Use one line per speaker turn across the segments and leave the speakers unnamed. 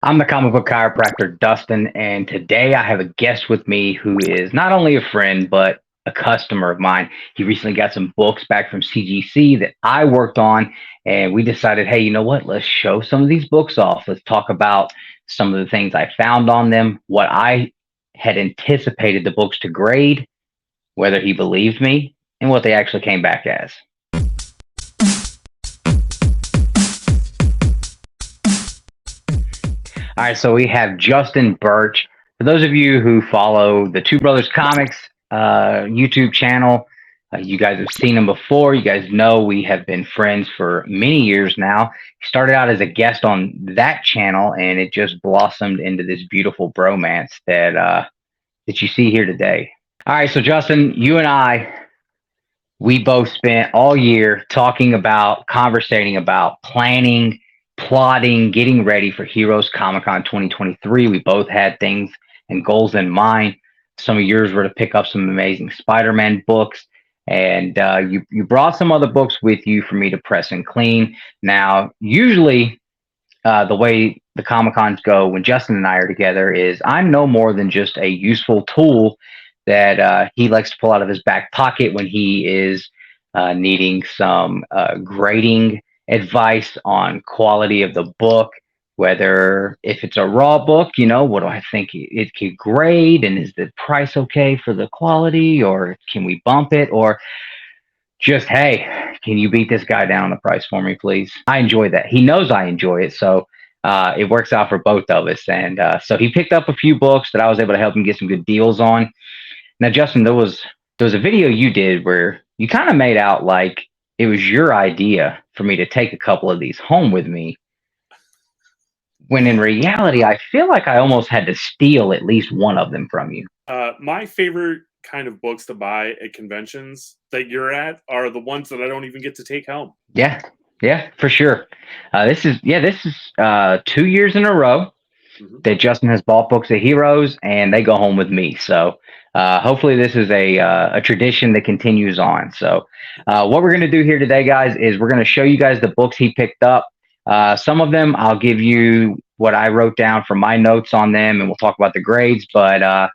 I'm the comic book chiropractor, Dustin, and today I have a guest with me who is not only a friend, but a customer of mine. He recently got some books back from CGC that I worked on, and we decided, hey, you know what? Let's show some of these books off. Let's talk about some of the things I found on them, what I had anticipated the books to grade, whether he believed me, and what they actually came back as. All right, so we have Justin Birch. For those of you who follow the Two Brothers Comics YouTube channel, you guys have seen him before. You guys know we have been friends for many years now. He started out as a guest on that channel, and it just blossomed into this beautiful bromance that you see here today. All right, so Justin, you and we both spent all year talking about, conversating about, planning, plotting, getting ready for Heroes Comic Con 2023. We both had things and goals in mind. Some of yours were to pick up some amazing Spider-Man books, and you brought some other books with you for me to press and clean. Now, usually the way the Comic Cons go when Justin and I are together is I'm no more than just a useful tool that he likes to pull out of his back pocket when he is needing some grading advice on quality of the book, whether if it's a raw book, what do I think it could grade, and is the price okay for the quality, or can we bump it, or just, hey, can you beat this guy down on the price for me, please? I enjoy that. He knows I enjoy it, so it works out for both of us. And so he picked up a few books that I was able to help him get some good deals on. Now, Justin, there was a video you did where you kind of made out like it was your idea for me to take a couple of these home with me, when in reality, I feel like I almost had to steal at least one of them from you.
My favorite kind of books to buy at conventions that you're at are the ones that I don't even get to take home.
Yeah, for sure. This is 2 years in a row that Justin has bought books of Heroes, and they go home with me. So hopefully this is a tradition that continues on. So what we're going to do here today, guys, is we're going to show you guys the books he picked up. Some of them I'll give you what I wrote down from my notes on them, and we'll talk about the grades. But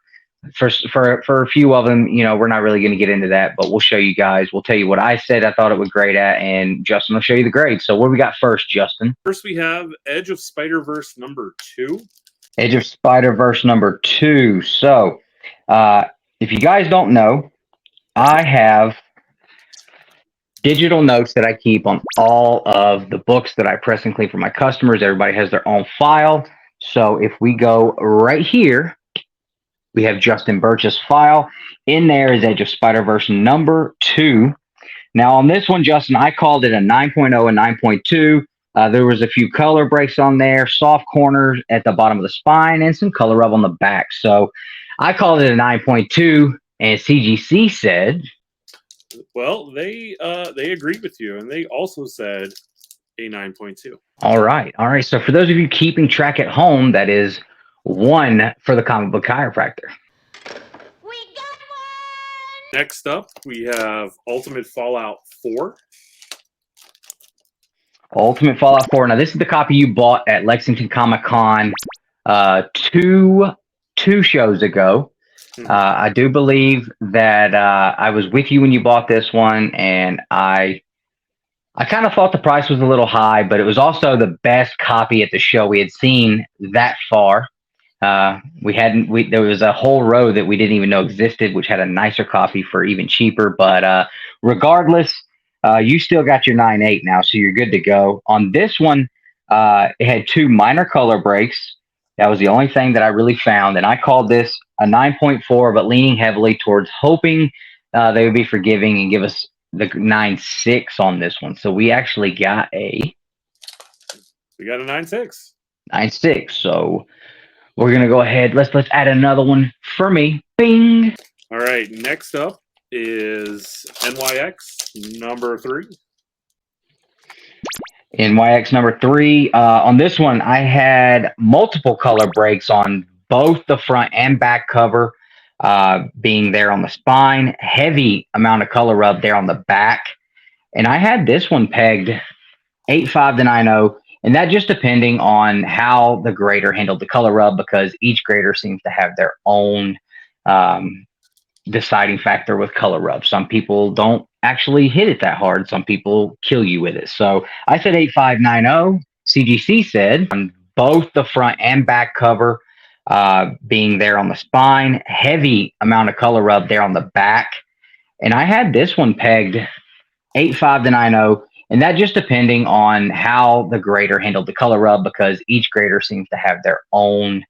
for a few of them, we're not really going to get into that, but we'll show you guys. We'll tell you what I said I thought it would grade at, and Justin will show you the grade. So what do we got first, Justin?
First, we have Edge of Spider-Verse #2.
Edge of Spider-Verse #2. So if you guys don't know, I have digital notes that I keep on all of the books that I press and clean for my customers. Everybody has their own file. So if we go right here, we have Justin Birch's file. In there is Edge of Spider-Verse #2. Now on this one, Justin, I called it a 9.0 and 9.2. There was a few color breaks on there, soft corners at the bottom of the spine, and some color rub on the back. So I called it a 9.2, and CGC said,
well, they agreed with you, and they also said a 9.2.
All right. So for those of you keeping track at home, that is 1 for the comic book chiropractor.
We got one! Next up, we have Ultimate Fallout 4.
Ultimate Fallout 4. Now, this is the copy you bought at Lexington Comic Con two shows ago. I do believe that I was with you when you bought this one, and I kind of thought the price was a little high, but it was also the best copy at the show we had seen that far. There was a whole row that we didn't even know existed, which had a nicer copy for even cheaper. But regardless, you still got your 9.8 now, so you're good to go. On this one, it had 2 minor color breaks. That was the only thing that I really found, and I called this a 9.4, but leaning heavily towards hoping they would be forgiving and give us the 9.6 on this one. So we actually got a
9.6.
9.6. So we're gonna go ahead. Let's add another one for me. Bing.
All right. Next up is NYX #3.
NYX #3. On this one, I had multiple color breaks on both the front and back cover, being there on the spine. Heavy amount of color rub there on the back. And I had this one pegged 8.5 to 9.0. And that just depending on how the grader handled the color rub, because each grader seems to have their own um, deciding factor with color rub. Some people don't actually hit it that hard. Some people kill you with it. So I said 8590. CGC said on both the front and back cover, being there on the spine, heavy amount of color rub there on the back. And I had this one pegged 85 to 90. And that just depending on how the grader handled the color rub, because each grader seems to have their own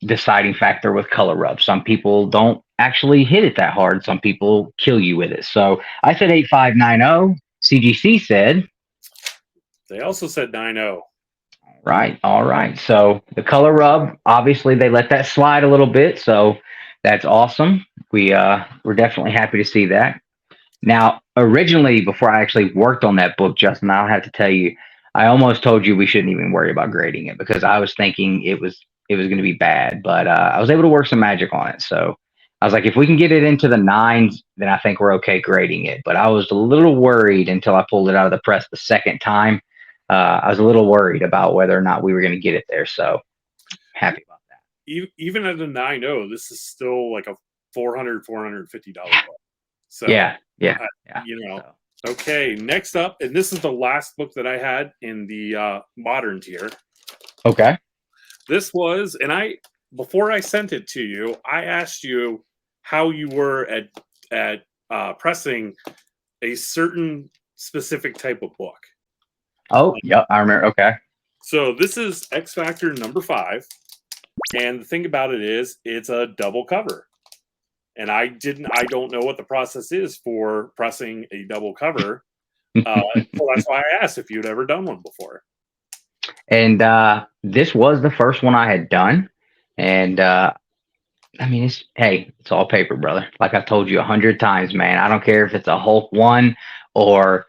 deciding factor with color rub. Some people don't actually hit it that hard. Some people kill you with it. So I said 8590. CGC said.
They also said 90.
Right. All right. So the color rub, obviously they let that slide a little bit. So that's awesome. We're definitely happy to see that. Now, originally, before I actually worked on that book, Justin, I'll have to tell you, I almost told you we shouldn't even worry about grading it, because I was thinking it was going to be bad, but I was able to work some magic on it. So I was like, if we can get it into the 9s, then I think we're okay grading it. But I was a little worried until I pulled it out of the press the second time. I was a little worried about whether or not we were going to get it there. So happy about that.
Even at a 9.0, this is still like a $450 book. So
yeah.
Okay, next up, and this is the last book that I had in the modern tier.
Okay.
This was, and before I sent it to you, I asked you how you were at pressing a certain specific type of book.
Oh, yeah, I remember. Okay.
So this is X Factor number 5, and the thing about it is, it's a double cover. And I don't know what the process is for pressing a double cover. So that's why I asked if you'd ever done one before.
And this was the first one I had done. And I mean, it's all paper, brother. Like I've told you 100 times, man. I don't care if it's a Hulk 1 or,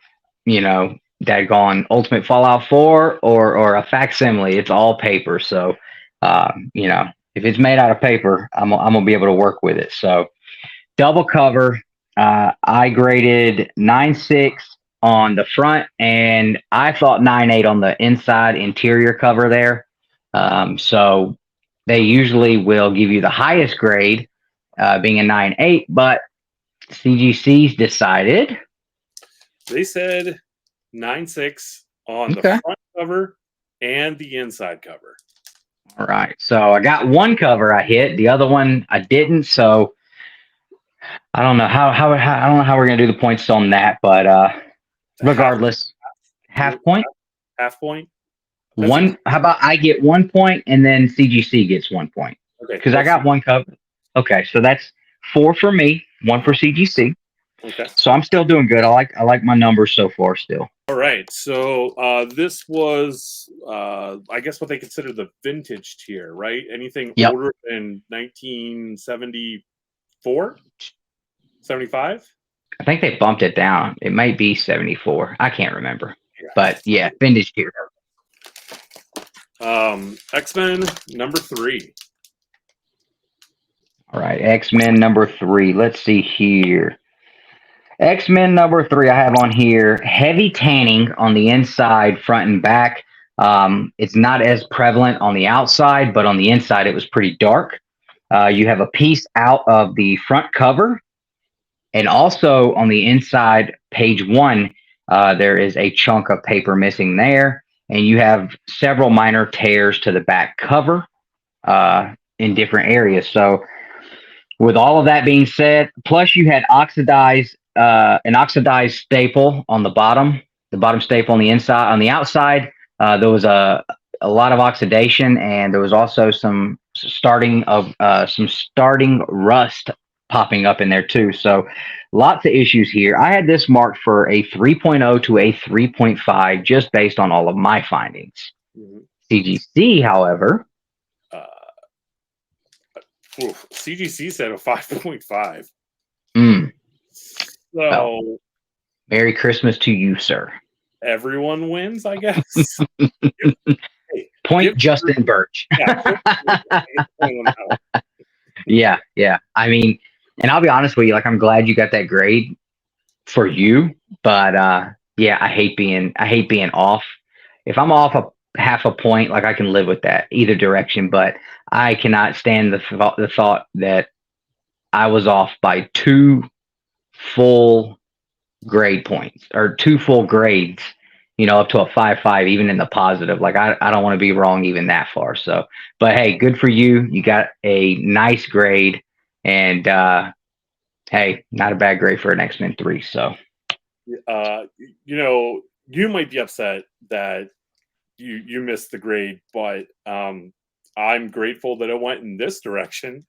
daggone Ultimate Fallout 4 or a facsimile. It's all paper. So, if it's made out of paper, I'm gonna be able to work with it. So double cover, I graded 9.6 on the front, and I thought 9.8 on the inside interior cover there. So they usually will give you the highest grade, being a 9.8, but CGC's decided.
They said 9.6 on the front cover and the inside cover.
All right. So I got one cover I hit, the other one I didn't. So I don't know how I don't know how we're gonna do the points on that, but regardless, half point.
Half point.
One. How about I get 1 point and then CGC gets 1 point?
Okay.
Because I got one cover. Okay, so that's 4 for me, 1 for CGC.
Okay.
So I'm still doing good. I like my numbers so far still.
All right. So this was, I guess, what they consider the vintage tier, right? Anything older than 1974, 75.
I think they bumped it down. It might be 74. I can't remember. Yeah. But yeah, vintage tier.
X-Men number 3.
All right, X-Men number 3. Let's see here. X-Men number 3 I have on here. Heavy tanning on the inside, front and back. It's not as prevalent on the outside, but on the inside it was pretty dark. You have a piece out of the front cover. And also on the inside, page 1, there is a chunk of paper missing there. And you have several minor tears to the back cover in different areas. So with all of that being said, plus you had an oxidized staple on the bottom staple on the inside. On the outside, there was a lot of oxidation, and there was also some starting rust popping up in there too. So lots of issues here. I had this marked for a 3.0 to a 3.5 just based on all of my findings. Mm-hmm. CGC, however,
CGC said a 5.5. So
well, Merry Christmas to you, sir.
Everyone wins, I guess.
Point Justin Birch. Yeah. I mean, and I'll be honest with you, like, I'm glad you got that grade for you, but yeah, I hate being off. if I'm off a half a point, like I can live with that either direction, but I cannot stand the thought that I was off by two full grade points or two full grades, up to a 5.5, even in the positive. Like I don't want to be wrong even that far. So, but hey, good for you. You got a nice grade, and hey, not a bad grade for an X-Men 3. So,
you might be upset that you missed the grade, but I'm grateful that it went in this direction.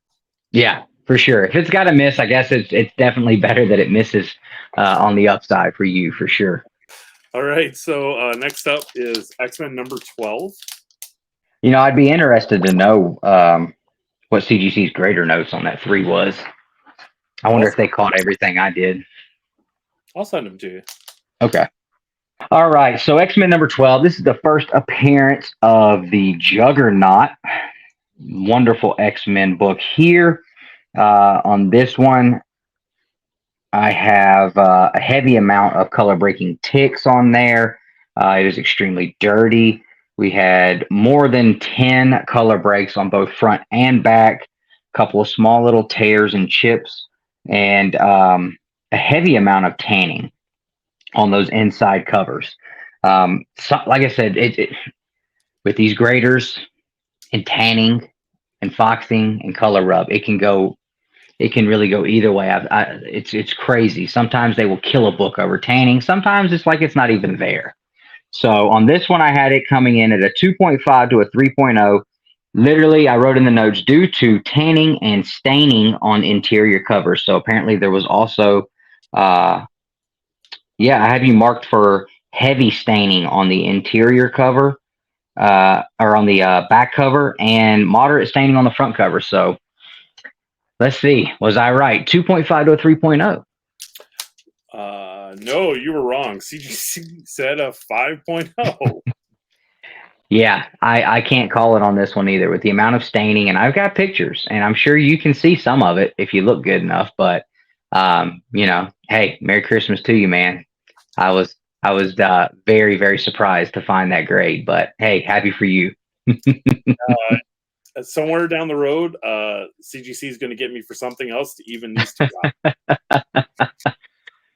yeah, for sure. If it's got a miss, I guess it's definitely better that it misses on the upside for you, for sure.
All right, so next up is X-Men number 12.
I'd be interested to know what CGC's grader notes on that 3 was. I wonder if they caught everything I did.
I'll send them to you.
Okay. All right. So X-Men number 12. This is the first appearance of the Juggernaut. Wonderful X-Men book here. On this one, I have a heavy amount of color breaking ticks on there. It is extremely dirty. We had more than 10 color breaks on both front and back, a couple of small little tears and chips, and a heavy amount of tanning on those inside covers. So, like I said, with these graders and tanning and foxing and color rub, it can really go either way. It's crazy. Sometimes they will kill a book over tanning. Sometimes it's like it's not even there. So on this one, I had it coming in at a 2.5 to a 3.0. Literally, I wrote in the notes due to tanning and staining on interior covers. So apparently there was also, I have you marked for heavy staining on the interior cover, or on the back cover, and moderate staining on the front cover. So let's see. Was I right? 2.5 to a 3.0.
No, you were wrong. CGC said a 5.0.
Yeah, I can't call it on this one either with the amount of staining, and I've got pictures, and I'm sure you can see some of it if you look good enough. But hey, Merry Christmas to you, man. I was very, very surprised to find that grade, but hey, happy for you.
Somewhere down the road, CGC is going to get me for something else to even these two out.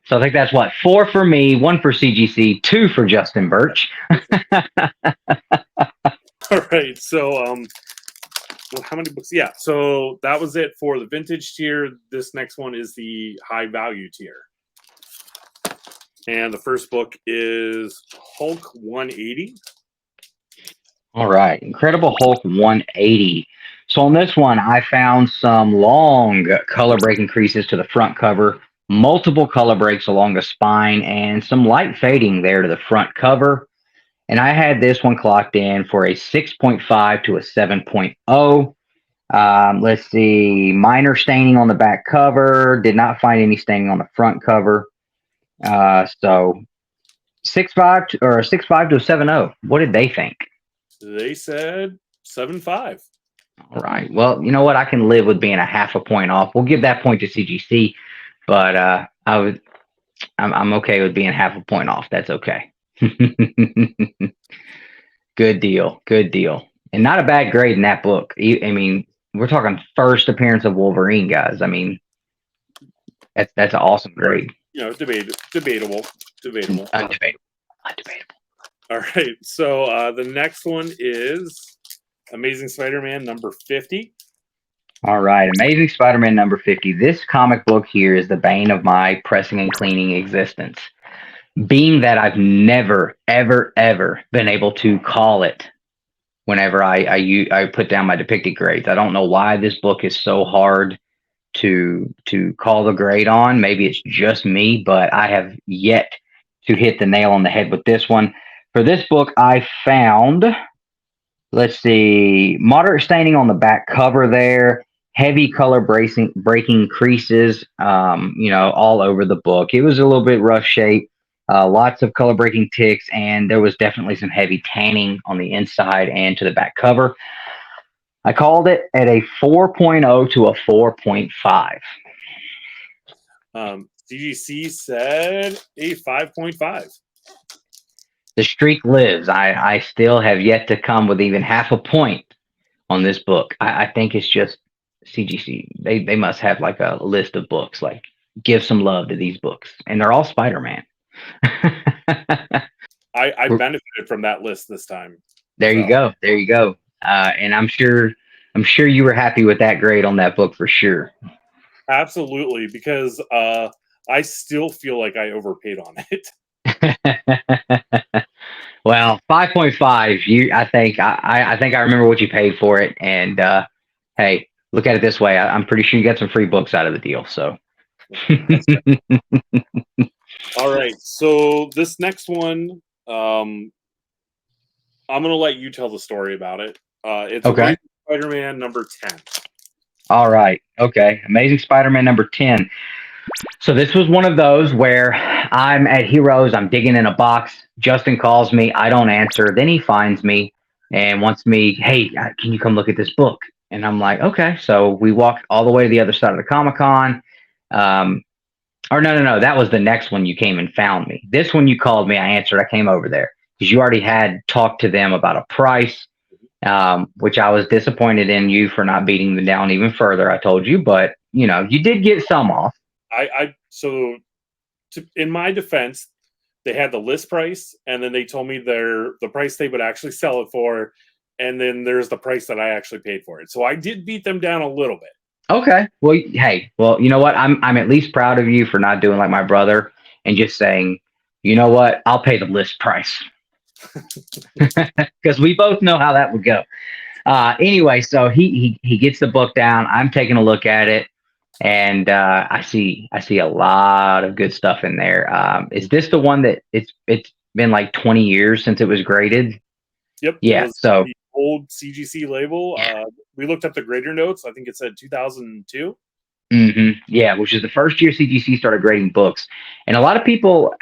So I think that's 4 for me, 1 for CGC, 2 for Justin Birch.
All right. So, how many books? Yeah. So that was it for the vintage tier. This next one is the high value tier. And the first book is Hulk 180.
All right. Incredible Hulk 180. So on this one, I found some long color break increases to the front cover, multiple color breaks along the spine, and some light fading there to the front cover. And I had this one clocked in for a 6.5 to a 7.0. Let's see. Minor staining on the back cover. Did not find any staining on the front cover. So 6.5 or a 6.5 to a 7.0. What did they think?
They said 7.5.
All right. Well, you know what? I can live with being a half a point off. We'll give that point to CGC, but I'm okay with being half a point off. That's okay. Good deal. Good deal. And not a bad grade in that book. I mean, we're talking first appearance of Wolverine, guys. I mean, that's an awesome grade.
Debatable.
Undebatable.
All right. So the next one is Amazing Spider-Man number 50.
All right. Amazing Spider-Man number 50. This comic book here is the bane of my pressing and cleaning existence. Being that I've never, ever, ever been able to call it whenever I put down my depicted grades. I don't know why this book is so hard to call the grade on. Maybe it's just me, but I have yet to hit the nail on the head with this one. For this book, I found, let's see, moderate staining on the back cover there, heavy color breaking creases, all over the book. It was a little bit rough shape, lots of color breaking ticks, and there was definitely some heavy tanning on the inside and to the back cover. I called it at a 4.0 to a 4.5.
CGC said a 5.5.
The streak lives. I still have yet to come with even half a point on this book. I think it's just CGC. They must have like a list of books. Like, give some love to these books, and they're all Spider-Man.
I benefited from that list this time.
There you go. There you go. And I'm sure you were happy with that grade on that book for sure.
Absolutely, because I still feel like I overpaid on it.
Well, 5.5. I think I remember what you paid for it, and hey, look at it this way. I'm pretty sure you got some free books out of the deal. So,
all right. So this next one, I'm gonna let you tell the story about it. It's
okay.
Amazing Spider-Man number 10.
All right. Okay. Amazing Spider-Man number 10. So this was one of those where I'm at Heroes. I'm digging in a box. Justin calls me. I don't answer. Then he finds me and wants me, hey, can you come look at this book? And I'm like, okay. So we walked all the way to the other side of the Comic-Con. Or no. That was the next one you came and found me. This one you called me. I answered. I came over there because you already had talked to them about a price, which I was disappointed in you for not beating them down even further. I told you, but you did get some off.
In my defense, they had the list price, and then they told me the price they would actually sell it for, and then there's the price that I actually paid for it. So I did beat them down a little bit.
Okay. Well, hey, you know what? I'm at least proud of you for not doing like my brother and just saying, you know what? I'll pay the list price. Because we both know how that would go. Anyway, so he gets the book down. I'm taking a look at it, and I see a lot of good stuff in there. Is this the one that it's been like 20 years since it was graded?
Yep.
Yeah. So
the old CGC label. Yeah. We looked up the grader notes. I think it said 2002.
Mm-hmm. Yeah, which is the first year CGC started grading books, and a lot of people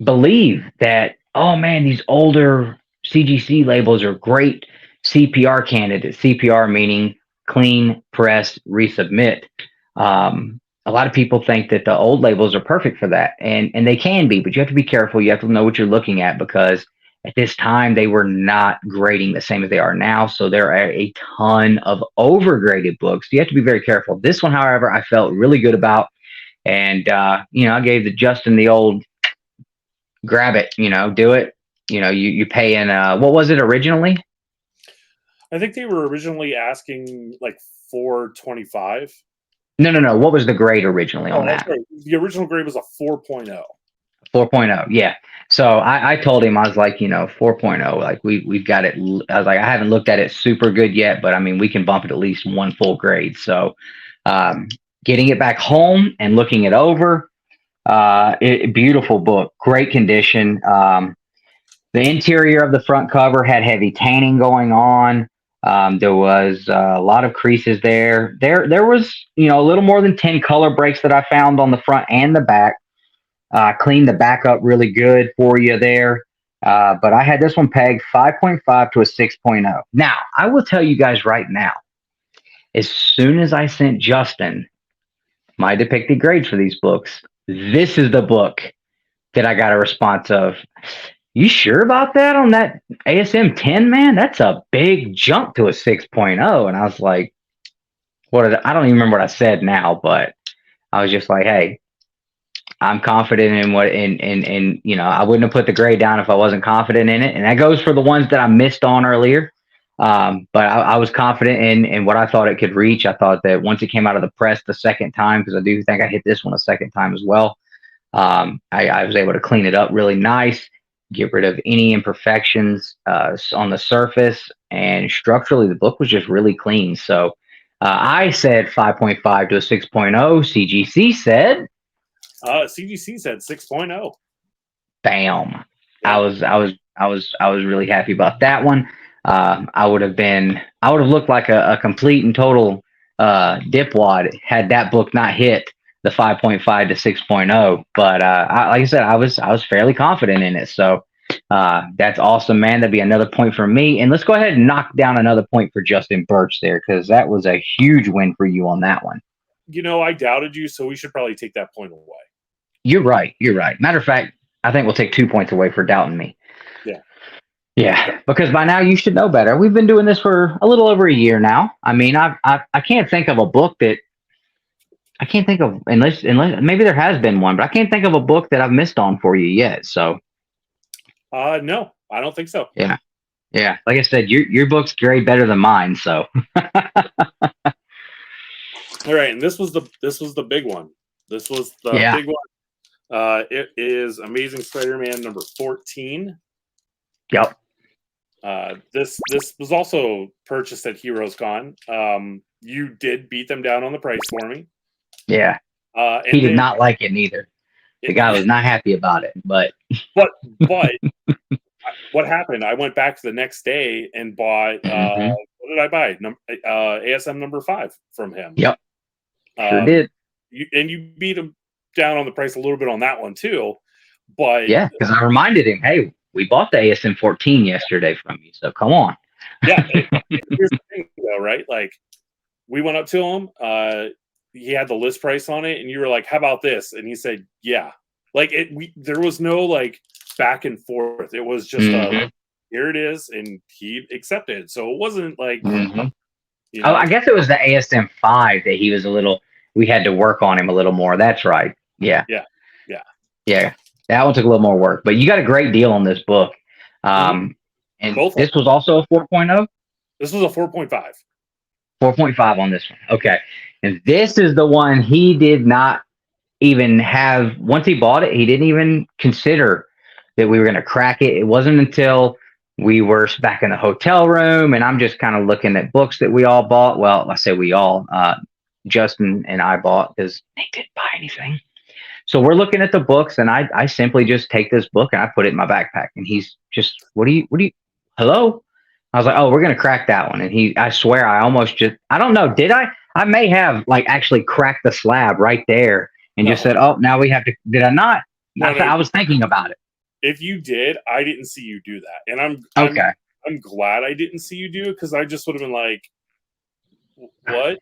believe that, oh man, these older CGC labels are great CPR candidates. CPR meaning clean, press, resubmit. A lot of people think that the old labels are perfect for that, and they can be, but you have to be careful. You have to know what you're looking at, because at this time they were not grading the same as they are now. So there are a ton of overgraded books. You have to be very careful. This one, however, I felt really good about, and I gave Justin the old grab it, do it. You pay in what was it originally?
I think they were originally asking like $425.
No. What was the grade originally on that?
Sorry. The original grade was a 4.0.
4.0, yeah. So I told him, I was like, 4.0, like we've got it. I was like, I haven't looked at it super good yet, but I mean, we can bump it at least one full grade. So getting it back home and looking it over, beautiful book, great condition. The interior of the front cover had heavy tanning going on. There was a lot of creases there. There was, a little more than 10 color breaks that I found on the front and the back. Cleaned the back up really good for you there. But I had this one pegged 5.5 to a 6.0. Now, I will tell you guys right now, as soon as I sent Justin my depicted grades for these books, this is the book that I got a response of. You sure about that on that ASM 10, man? That's a big jump to a 6.0. And I was like, I don't even remember what I said now, but I was just like, hey, I'm confident in what, I wouldn't have put the grade down if I wasn't confident in it. And that goes for the ones that I missed on earlier. But I was confident in what I thought it could reach. I thought that once it came out of the press the second time, because I do think I hit this one a second time as well, I was able to clean it up really nice, get rid of any imperfections on the surface, and structurally the book was just really clean. So I said 5.5 to a 6.0. CGC said
CGC said 6.0.
Bam. Yeah. I was really happy about that one. I would have looked like a complete and total dipwad had that book not hit the 5.5 to 6.0. But like I said, I was fairly confident in it. So that's awesome, man. That'd be another point for me. And let's go ahead and knock down another point for Justin Birch there, because that was a huge win for you on that one.
I doubted you, so we should probably take that point away.
You're right. Matter of fact, I think we'll take 2 points away for doubting me.
Yeah.
Yeah, because by now you should know better. We've been doing this for a little over a year now. I mean, I can't think of a book that I can't think of unless maybe there has been one, but I can't think of a book that I've missed on for you yet. So
no, I don't think so.
yeah, like I said, your book's grade better than mine. So
all right, and this was the big one. This was the big one. It is Amazing Spider-Man number 14.
Yep.
This was also purchased at Heroes Con. You did beat them down on the price for me.
Yeah. He did not like it neither. The guy was not happy about it, but
what happened? I went back the next day and bought. What did I buy? ASM number 5 from him.
Yep. Sure did.
You beat him down on the price a little bit on that one too. But
yeah, because I reminded him, hey, we bought the ASM 14 yesterday from you, so come on.
Yeah. Here's the thing, though, right? Like, we went up to him. He had the list price on it, and you were like, "How about this?" And he said, "Yeah." Like there was no like back and forth. It was just here it is, and he accepted. So it wasn't like. You know,
I guess it was the ASM 5 that he was we had to work on him a little more. That's right. Yeah. That one took a little more work, but you got a great deal on this book. And this was also a 4.0.
This was a 4.5.
4.5 on this one. Okay. And this is the one he did not even have. Once he bought it, he didn't even consider that we were going to crack it. It wasn't until we were back in the hotel room and I'm just kind of looking at books that we all bought. Well, I say we all, Justin and I bought because they didn't buy anything. So we're looking at the books and I simply just take this book and I put it in my backpack and he's just, what do you, hello? I was like, oh, we're going to crack that one. And I swear I almost I don't know. Did I may have like actually cracked the slab right there and just said, oh, now we have to, did I not? No, I was thinking about it.
If you did, I didn't see you do that. And I'm glad I didn't see you do it because I just would have been like, what?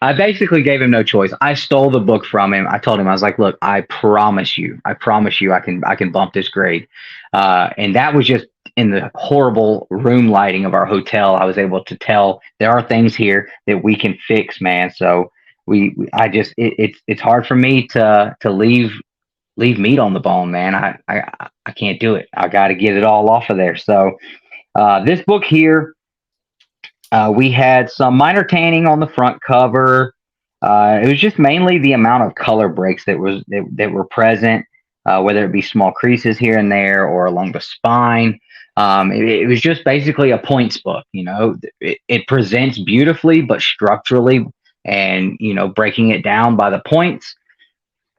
I basically gave him no choice. I stole the book from him. I told him, I was like, look, I promise you I can bump this grade. And that was just in the horrible room lighting of our hotel. I was able to tell there are things here that we can fix, man. So it's hard for me to leave meat on the bone, man. I can't do it. I got to get it all off of there. So this book here, we had some minor tanning on the front cover. It was just mainly the amount of color breaks that were present, whether it be small creases here and there or along the spine. It was just basically a points book. You know, it presents beautifully, but structurally, and breaking it down by the points,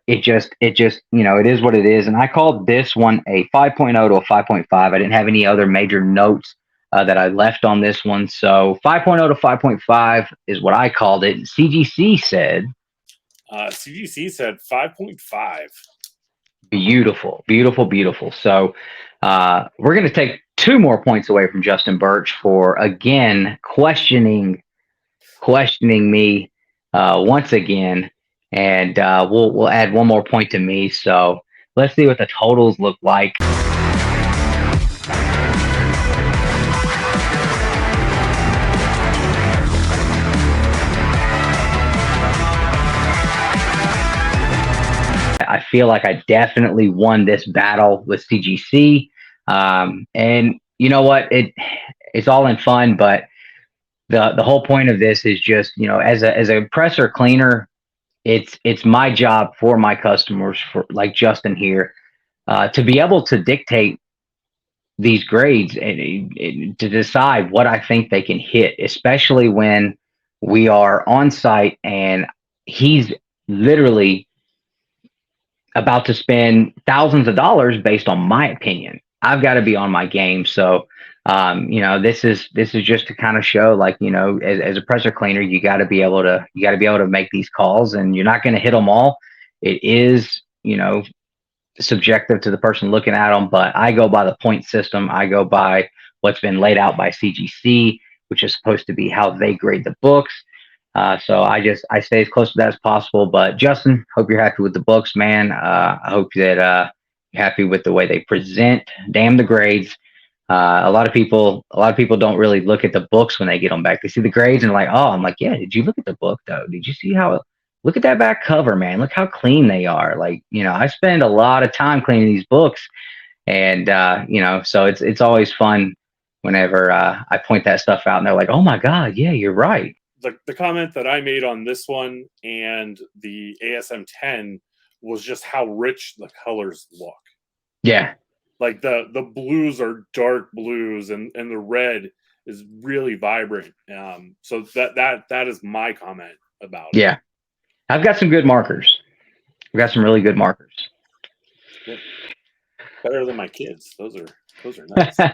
it just it is what it is. And I called this one a 5.0 to a 5.5. I didn't have any other major notes that I left on this one. So 5.0 to 5.5 is what I called it. CGC said
5.5.
Beautiful, beautiful, beautiful. So we're going to take 2 more points away from Justin Birch for, again, questioning me once again. And we'll add 1 more point to me. So let's see what the totals look like. I feel like I definitely won this battle with CGC. And you know what? It's all in fun, but the whole point of this is just, as a presser cleaner, it's my job for my customers, for like Justin here, to be able to dictate these grades and to decide what I think they can hit, especially when we are on site and he's literally about to spend thousands of dollars based on my opinion. I've got to be on my game. So, this is just to kind of show, like, as a presser cleaner, you got to be able to make these calls, and you're not going to hit them all. It is, subjective to the person looking at them, but I go by the point system. I go by what's been laid out by CGC, which is supposed to be how they grade the books. So I stay as close to that as possible. But Justin, hope you're happy with the books, man. I hope that you're happy with the way they present. Damn the grades. A lot of people don't really look at the books when they get them back. They see the grades and like, oh, I'm like, yeah. Did you look at the book though? Did you see how? Look at that back cover, man. Look how clean they are. Like, I spend a lot of time cleaning these books, and so it's always fun whenever I point that stuff out, and they're like, oh my god, yeah, you're right.
The comment that I made on this one and the ASM 10 was just how rich the colors look.
Yeah.
Like the blues are dark blues and the red is really vibrant. So that is my comment about it.
Yeah. I've got some good markers. I've got some really good markers.
Good. Better than my kids. Those are nice.
All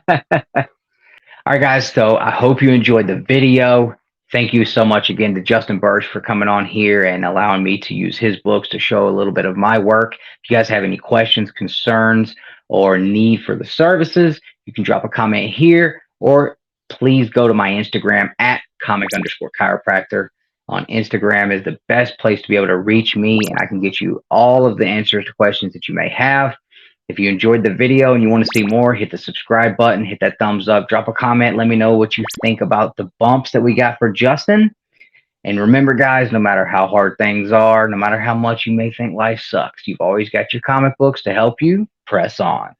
right, guys. So I hope you enjoyed the video. Thank you so much again to Justin Birch for coming on here and allowing me to use his books to show a little bit of my work. If you guys have any questions, concerns, or need for the services, you can drop a comment here, or please go to my Instagram at comic_chiropractor. On Instagram is the best place to be able to reach me, and I can get you all of the answers to questions that you may have. If you enjoyed the video and you want to see more, hit the subscribe button, hit that thumbs up, drop a comment, let me know what you think about the bumps that we got for Justin. And remember, guys, no matter how hard things are, no matter how much you may think life sucks, you've always got your comic books to help you press on.